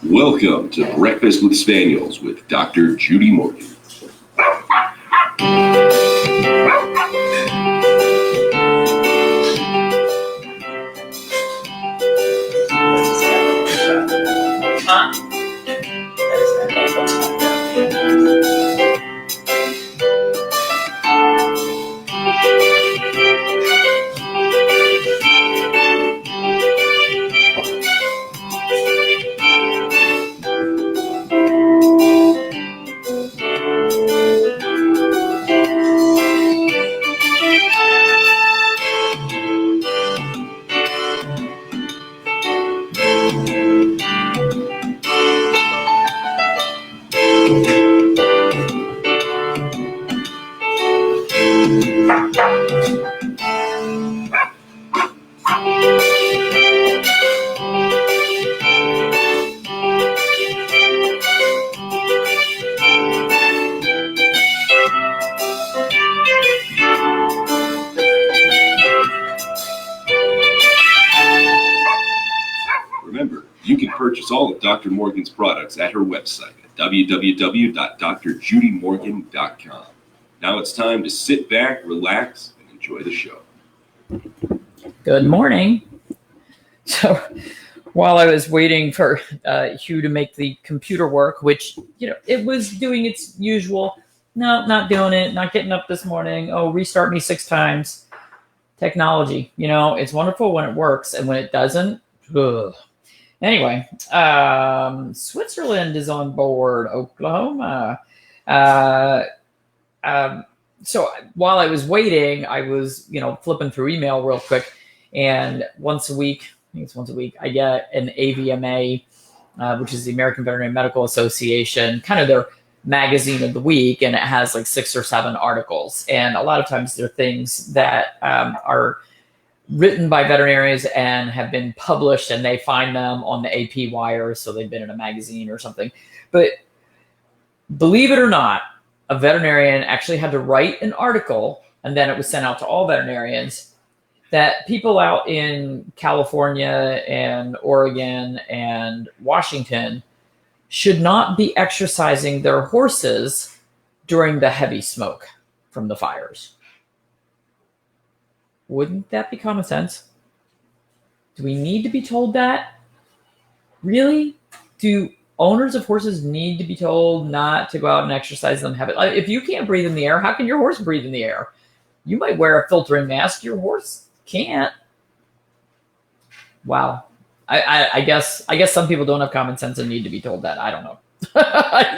Welcome to Breakfast with Spaniels with Dr. Judy Morgan. Remember, you can purchase all of Dr. Morgan's products at her website at www.drjudymorgan.com. Now it's time to sit back, relax, and enjoy the show. Good morning. So while I was waiting for Hugh to make the computer work, which, it was doing its usual, no, not doing it, not getting up this morning, restart me 6 times. Technology, it's wonderful when it works, and when it doesn't, ugh. Anyway, Switzerland is on board, Oklahoma. So while I was waiting, I was, flipping through email real quick. And once a week, I get an AVMA, which is the American Veterinary Medical Association, kind of their magazine of the week. And it has like 6 or 7 articles. And a lot of times they're things that are written by veterinarians and have been published, and they find them on the AP wire. So they've been in a magazine or something. But believe it or not, a veterinarian actually had to write an article, and then it was sent out to all veterinarians, that people out in California and Oregon and Washington should not be exercising their horses during the heavy smoke from the fires. Wouldn't that be common sense? Do we need to be told that? Really? Do owners of horses need to be told not to go out and exercise them? If you can't breathe in the air, how can your horse breathe in the air? You might wear a filtering mask. Your horse can't. Wow. I guess some people don't have common sense and need to be told that. I don't know.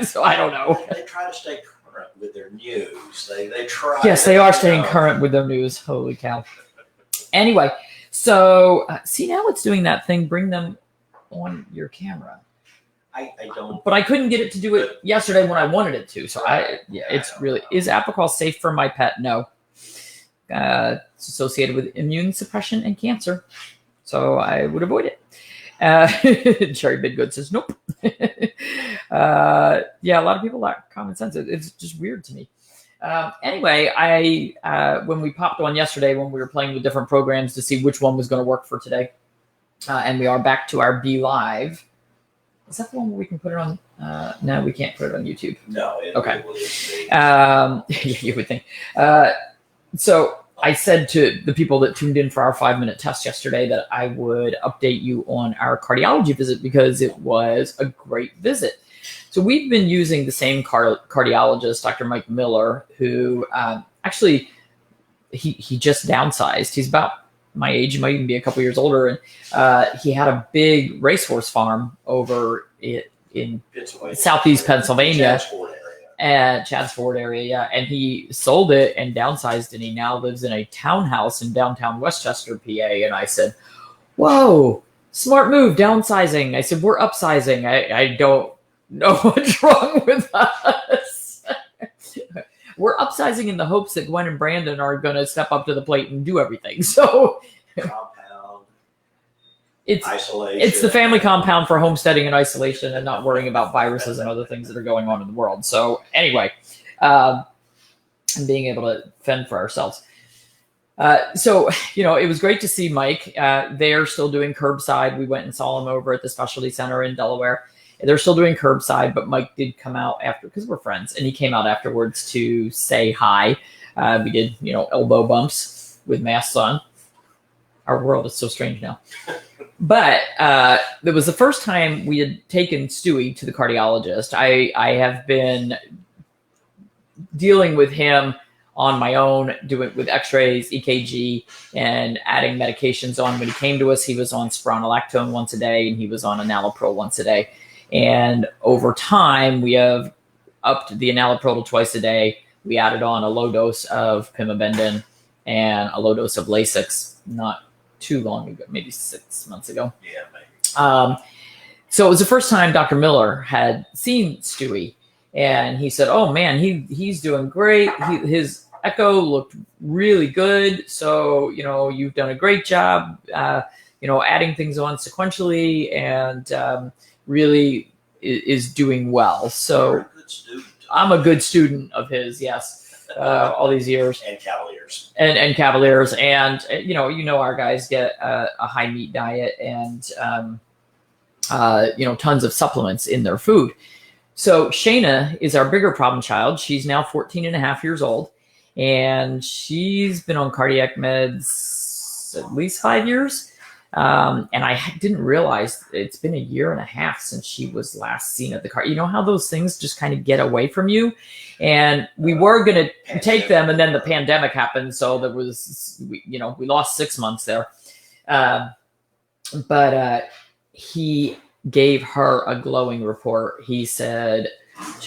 So I don't know. They try to stay current with their news. They try. Yes, they are staying current with their news. Holy cow. Anyway, so see, now it's doing that thing. Bring them on your camera. I don't. But I couldn't get it to do it yesterday when I wanted it to. So it's really, is Apoquel safe for my pet? No. It's associated with immune suppression and cancer. So I would avoid it. Cherry Bidgood says, nope. A lot of people lack common sense. It's just weird to me. Anyway, when we popped on yesterday, when we were playing with different programs to see which one was going to work for today, and we are back to our Be Live. Is that the one where we can put it on? No, we can't put it on YouTube. No. Okay. You would think. So I said to the people that tuned in for our 5-minute test yesterday that I would update you on our cardiology visit, because it was a great visit. So we've been using the same cardiologist, Dr. Mike Miller, who actually, he just downsized. He's about my age. He might even be a couple years older. And he had a big racehorse farm over in Southeast Pennsylvania. Chad's Ford area, yeah. And he sold it and downsized, and he now lives in a townhouse in downtown Westchester, PA. And I said, whoa, smart move, downsizing. I said, we're upsizing. I don't know what's wrong with us. We're upsizing in the hopes that Gwen and Brandon are going to step up to the plate and do everything. So compound, isolation. It's the family compound for homesteading and isolation and not worrying about viruses and other things that are going on in the world. So anyway, and being able to fend for ourselves. So, it was great to see Mike. They're still doing curbside. We went and saw him over at the specialty center in Delaware. They're still doing curbside, but Mike did come out after, because we're friends, and he came out afterwards to say hi. We did, elbow bumps with masks on. Our world is so strange now. But it was the first time we had taken Stewie to the cardiologist. I have been dealing with him on my own, doing with x-rays, EKG, and adding medications on. When he came to us, he was on spironolactone once a day, and he was on enalapril once a day. And over time, we have upped the enalapril to twice a day. We added on a low dose of pimabendin and a low dose of Lasix not too long ago, maybe 6 months ago. Yeah, maybe. So it was the first time Dr. Miller had seen Stewie, and he said, "Oh man, he's doing great. His echo looked really good. So you've done a great job. Adding things on sequentially, and really is doing well." So You're a good student. I'm a good student of his. Yes. All these years, And Cavaliers. and Cavaliers, and our guys get a high meat diet, and tons of supplements in their food. So Shayna is our bigger problem child. She's now 14 and a half years old, and she's been on cardiac meds at least 5 years. And I didn't realize it's been a year and a half since she was last seen at the car. You know how those things just kind of get away from you? And we were going to take them, and then the pandemic happened. So there was, we lost 6 months there. But he gave her a glowing report. He said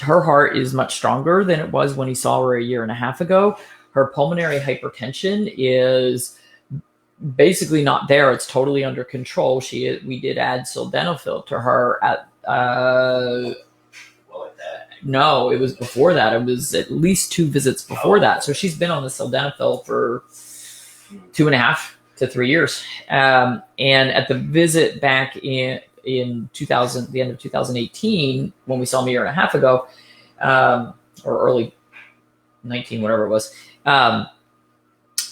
her heart is much stronger than it was when he saw her a year and a half ago. Her pulmonary hypertension is basically not there. It's totally under control. We did add sildenafil to her at no, it was before that. It was at least 2 visits before that. So she's been on the sildenafil for 2.5 to 3 years. And at the visit back in 2000, the end of 2018, when we saw him a year and a half ago, or early 19, whatever it was,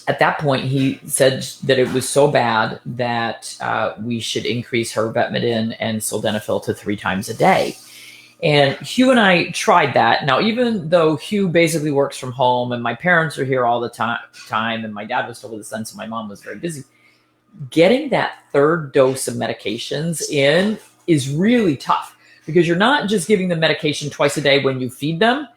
at that point, he said that it was so bad that we should increase her vetmedin and sildenafil to 3 times a day. And Hugh and I tried that. Now, even though Hugh basically works from home and my parents are here all the time, and my dad was still with us then, so my mom was very busy, getting that 3rd dose of medications in is really tough, because you're not just giving them medication twice a day when you feed them.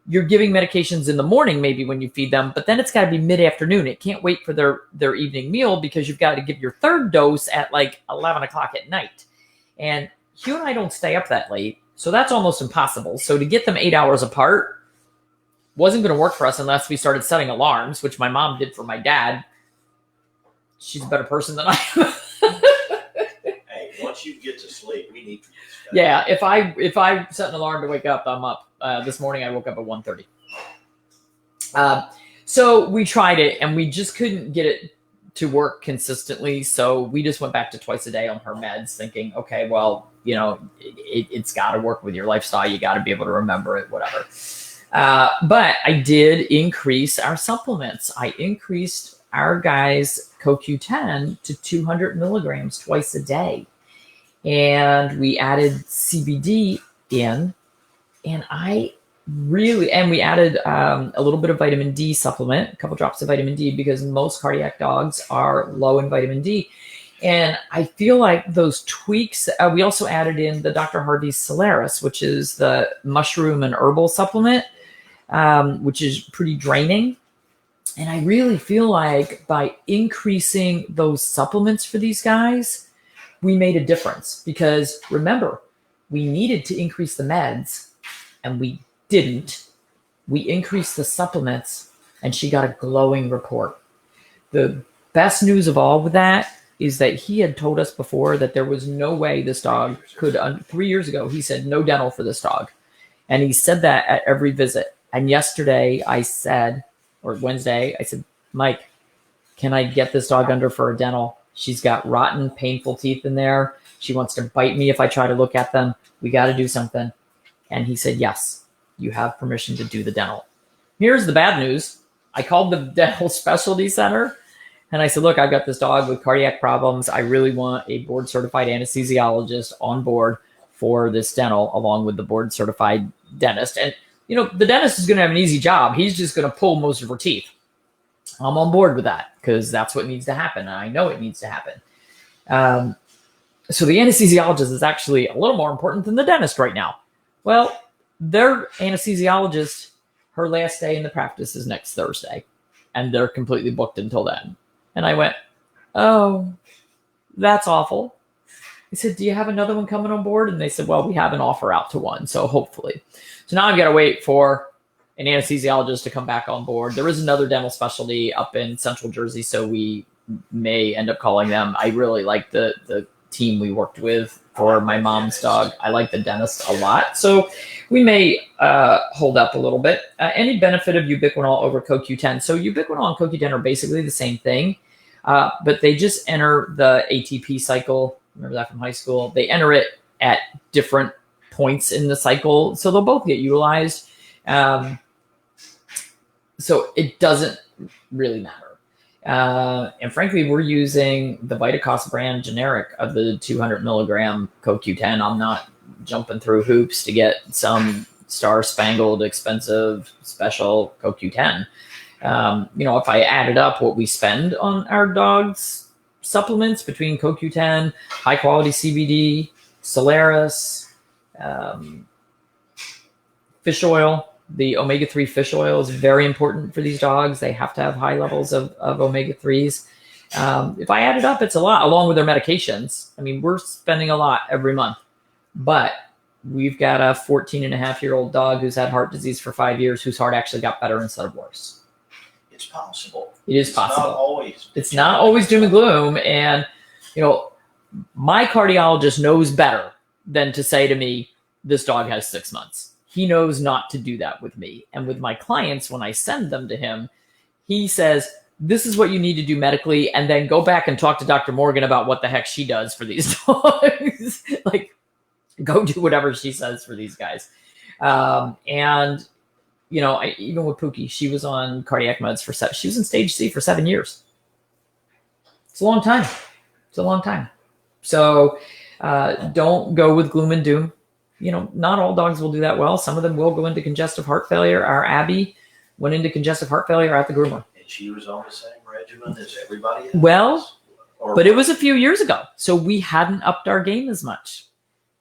You're giving medications in the morning, maybe when you feed them, but then it's got to be mid-afternoon. It can't wait for their evening meal, because you've got to give your 3rd dose at like 11 o'clock at night. And Hugh and I don't stay up that late, so that's almost impossible. So to get them 8 hours apart wasn't going to work for us unless we started setting alarms, which my mom did for my dad. She's a better person than I am. Hey, once you get to sleep, we need to discuss. Yeah, if I set an alarm to wake up, I'm up. This morning I woke up at 1:30. So we tried it, and we just couldn't get it to work consistently. So we just went back to twice a day on her meds, thinking, okay, well, it's got to work with your lifestyle. You got to be able to remember it, whatever. But I did increase our supplements. I increased our guys' CoQ10 to 200 milligrams twice a day. And we added CBD in, and we added a little bit of vitamin D supplement, a couple drops of vitamin D, because most cardiac dogs are low in vitamin D. And I feel like those tweaks, we also added in the Dr. Harvey's Solaris, which is the mushroom and herbal supplement, which is pretty draining. And I really feel like by increasing those supplements for these guys, we made a difference. Because remember, we needed to increase the meds, and we didn't. We increased the supplements, and she got a glowing report. The best news of all with that is that he had told us before that there was no way this dog could, 3 years ago, he said no dental for this dog. And he said that at every visit. And yesterday I said, or Wednesday, I said, Mike, can I get this dog under for a dental? She's got rotten, painful teeth in there. She wants to bite me if I try to look at them. We got to do something. And he said, yes, you have permission to do the dental. Here's the bad news. I called the dental specialty center, and I said, look, I've got this dog with cardiac problems. I really want a board certified anesthesiologist on board for this dental, along with the board certified dentist. And, the dentist is going to have an easy job. He's just going to pull most of her teeth. I'm on board with that because that's what needs to happen. And I know it needs to happen. So the anesthesiologist is actually a little more important than the dentist right now. Well, their anesthesiologist, her last day in the practice is next Thursday, and they're completely booked until then. And I went, oh, that's awful. I said, do you have another one coming on board? And they said, well, we have an offer out to one, so hopefully. So now I've got to wait for an anesthesiologist to come back on board. There is another dental specialty up in Central Jersey, so we may end up calling them. I really like the team we worked with for my mom's dog. I like the dentist a lot, so we may hold up a little bit. Any benefit of ubiquinol over CoQ10? So ubiquinol and CoQ10 are basically the same thing, but they just enter the ATP cycle. Remember that from high school? They enter it at different points in the cycle, so they'll both get utilized. So it doesn't really matter. And frankly, we're using the Vitacost brand generic of the 200 milligram CoQ10. I'm not jumping through hoops to get some star-spangled, expensive, special CoQ10. If I added up what we spend on our dogs' supplements between CoQ10, high-quality CBD, Solaris, fish oil. The omega-3 fish oil is very important for these dogs. They have to have high levels of omega-3s. If I add it up, it's a lot, along with their medications. I mean, we're spending a lot every month. But we've got a 14-and-a-half-year-old dog who's had heart disease for 5 years, whose heart actually got better instead of worse. It's possible. It is possible. It's not always doom and gloom. And, my cardiologist knows better than to say to me, this dog has 6 months. He knows not to do that with me. And with my clients, when I send them to him, he says, this is what you need to do medically, and then go back and talk to Dr. Morgan about what the heck she does for these dogs. Like, go do whatever she says for these guys. Even with Pookie, she was on cardiac meds she was in stage C for 7 years. It's a long time. So don't go with gloom and doom. Not all dogs will do that well. Some of them will go into congestive heart failure. Our Abby went into congestive heart failure at the groomer. And she was on the same regimen as everybody else? Well, but it was a few years ago. So we hadn't upped our game as much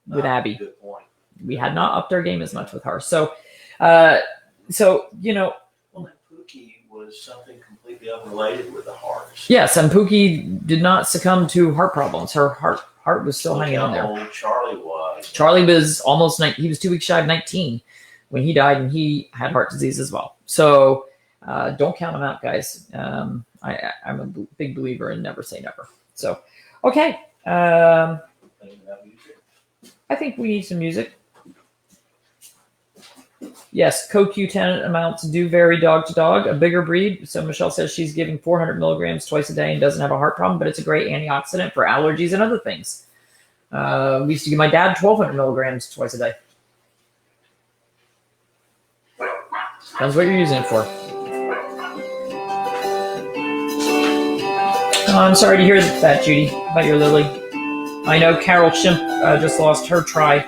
with Abby. Good point. We had not upped our game as much with her. So, Well, that Pookie was something completely unrelated with the heart. Yes, and Pookie did not succumb to heart problems. Her heart was still hanging on there. How old Charlie was. Charlie was almost 19. He was 2 weeks shy of 19 when he died, and he had heart disease as well. So don't count him out, guys. I'm a big believer in never say never. So, okay. I think we need some music. Yes, CoQ10 amounts do vary dog to dog. A bigger breed, so Michelle says she's giving 400 milligrams twice a day and doesn't have a heart problem, but it's a great antioxidant for allergies and other things. We used to give my dad 1,200 milligrams twice a day. Depends what you're using it for. Oh, I'm sorry to hear that, Judy, about your Lily. I know Carol Chimp just lost her try.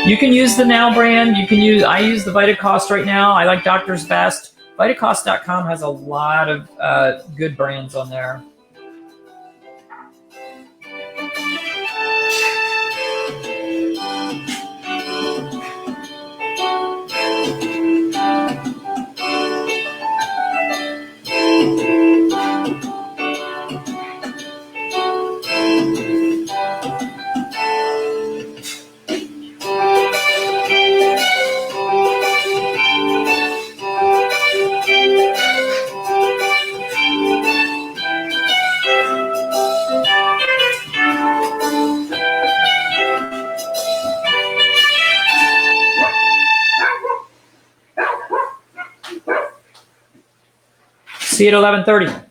You can use the Now brand. I use the Vitacost right now. I like Doctor's Best. Vitacost.com has a lot of good brands on there. See you at 11:30.